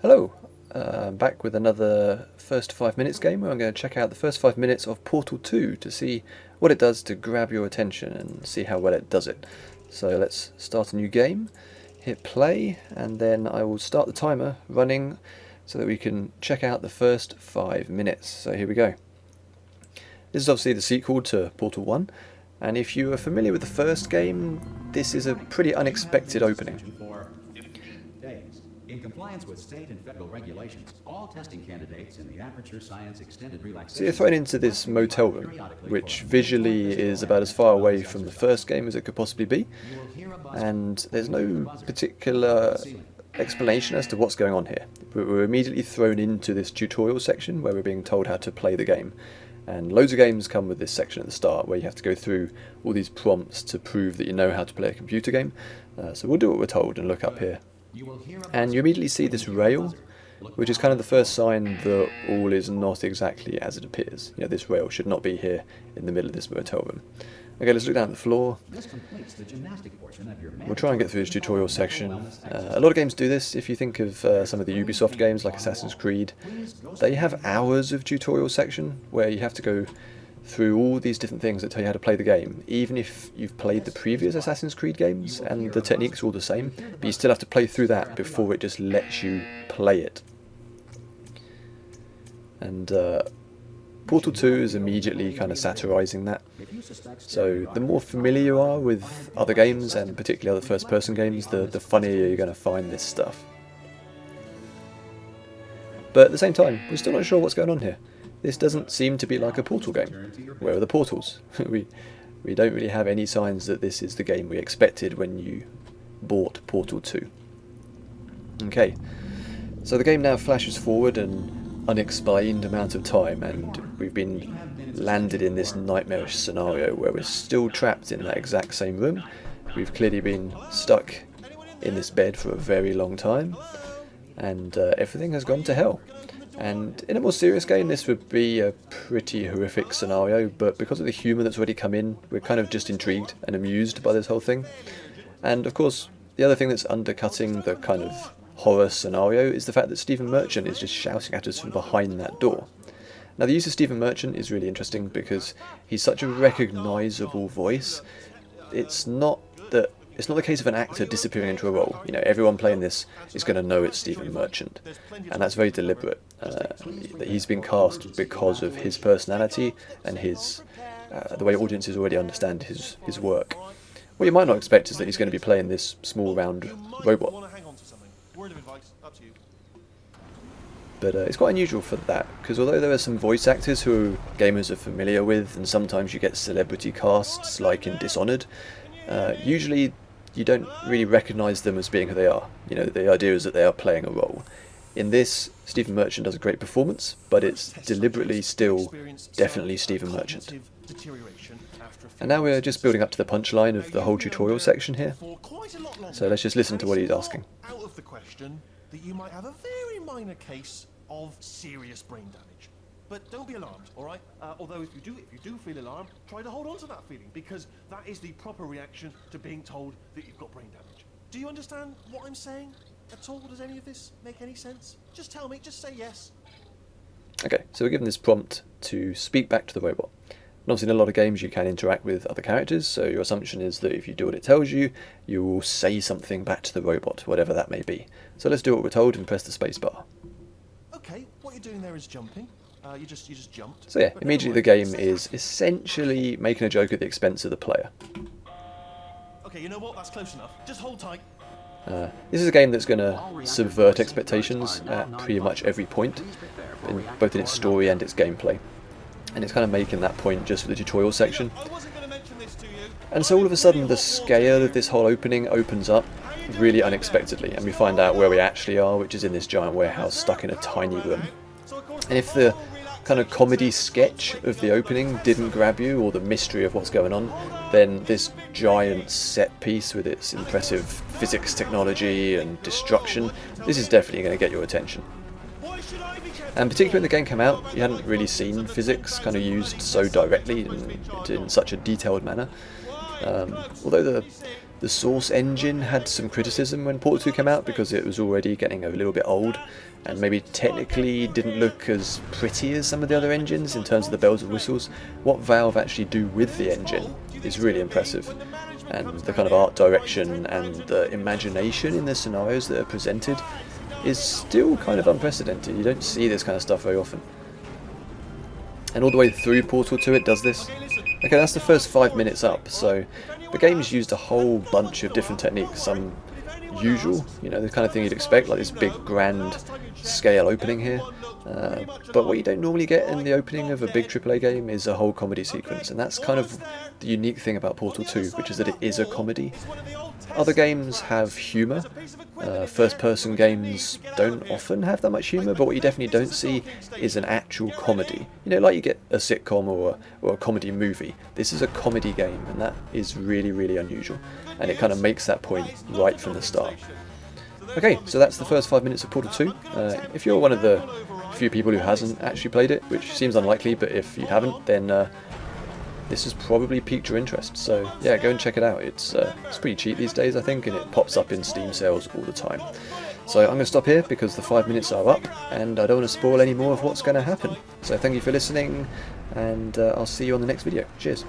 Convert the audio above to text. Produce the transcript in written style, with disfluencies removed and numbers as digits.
Hello, I'm back with another first 5 minutes game where I'm going to check out the first 5 minutes of Portal 2 to see what it does to grab your attention and see how well it does it. So let's start a new game, hit play, and then I will start the timer running so that we can check out the first 5 minutes. So here we go. This is obviously the sequel to Portal 1, and if you are familiar with the first game, this is a pretty unexpected opening. In compliance with state and federal regulations, all testing candidates in the Aperture Science Extended Relaxation... So you're thrown into this motel room, which visually is about as far away from the first game as it could possibly be, and there's no particular explanation as to what's going on here. We're immediately thrown into this tutorial section where we're being told how to play the game, and loads of games come with this section at the start where you have to go through all these prompts to prove that you know how to play a computer game. So we'll do what we're told and look up here. And you immediately see this rail, which is kind of the first sign that all is not exactly as it appears. You know, this rail should not be here in the middle of this motel room. Okay, let's look down at the floor. We'll try and get through this tutorial section. A lot of games do this. If you think of some of the Ubisoft games like Assassin's Creed, they have hours of tutorial section where you have to go through all these different things that tell you how to play the game, even if you've played the previous Assassin's Creed games and the techniques are all the same, but you still have to play through that before it just lets you play it. And Portal 2 is immediately kind of satirising that. So the more familiar you are with other games, and particularly other first-person games, the funnier you're going to find this stuff. But at the same time, we're still not sure what's going on here. This doesn't seem to be like a Portal game. Where are the portals? we don't really have any signs that this is the game we expected when you bought Portal 2. Okay, so the game now flashes forward an unexplained amount of time, and we've been landed in this nightmarish scenario where we're still trapped in that exact same room. We've clearly been stuck in this bed for a very long time, and everything has gone to hell. And in a more serious game, this would be a pretty horrific scenario, but because of the humour that's already come in, we're kind of just intrigued and amused by this whole thing. And of course, the other thing that's undercutting the kind of horror scenario is the fact that Stephen Merchant is just shouting at us from behind that door. Now, the use of Stephen Merchant is really interesting because he's such a recognisable voice. It's not the case of an actor disappearing into a role. You know, everyone playing this is going to know it's Stephen Merchant, and that's very deliberate. He's been cast because of his personality and his the way audiences already understand his work. What you might not expect is that he's going to be playing this small round robot. But it's quite unusual for that, because although there are some voice actors who gamers are familiar with, and sometimes you get celebrity casts like in Dishonored, usually you don't really recognise them as being who they are. You know, the idea is that they are playing a role. In this, Stephen Merchant does a great performance, but it's deliberately still definitely Stephen Merchant. And now we're just building up to the punchline of the whole tutorial section here. So let's just listen to what he's asking. Out of the question that you might have a very minor case of serious brain damage. But don't be alarmed, all right? Although if you do feel alarmed, try to hold on to that feeling, because that is the proper reaction to being told that you've got brain damage. Do you understand what I'm saying at all? Does any of this make any sense? Just tell me, just say yes. Okay, so we're given this prompt to speak back to the robot. And obviously in a lot of games you can interact with other characters, so your assumption is that if you do what it tells you, you will say something back to the robot, whatever that may be. So let's do what we're told and press the space bar. Okay, what you're doing there is jumping. You just jumped. So yeah, immediately the game is essentially making a joke at the expense of the player. Okay, you know what? That's close enough. Just hold tight. This is a game that's going to subvert expectations at pretty much every point, both in its story and its gameplay. And it's kind of making that point just for the tutorial section. And so all of a sudden the scale of this whole opening opens up really unexpectedly, and we find out where we actually are, which is in this giant warehouse stuck in a tiny room. And if the kind of comedy sketch of the opening didn't grab you, or the mystery of what's going on, then this giant set piece with its impressive physics technology and destruction, this is definitely going to get your attention. And particularly when the game came out, you hadn't really seen physics kind of used so directly in such a detailed manner. Although The Source engine had some criticism when Portal 2 came out because it was already getting a little bit old and maybe technically didn't look as pretty as some of the other engines in terms of the bells and whistles. What Valve actually do with the engine is really impressive, and the kind of art direction and the imagination in the scenarios that are presented is still kind of unprecedented. You don't see this kind of stuff very often. And all the way through Portal 2 it does this. Okay, that's the first 5 minutes up, so the game's used a whole bunch of different techniques. Some usual, you know, the kind of thing you'd expect, like this big grand scale opening here. But what you don't normally get in the opening of a big AAA game is a whole comedy sequence, and that's kind of the unique thing about Portal 2, which is that it is a comedy. Other games have humour. First-person games don't often have that much humour, but what you definitely don't see is an actual comedy. You know, like you get a sitcom or a comedy movie. This is a comedy game, and that is really, really unusual. And it kind of makes that point right from the start. Okay, so that's the first 5 minutes of Portal 2. If you're one of the few people who hasn't actually played it, which seems unlikely, but if you haven't, then this has probably piqued your interest. So yeah, go and check it out. It's pretty cheap these days, I think, and it pops up in Steam sales all the time. So I'm going to stop here because the 5 minutes are up, and I don't want to spoil any more of what's going to happen. So thank you for listening, and I'll see you on the next video. Cheers.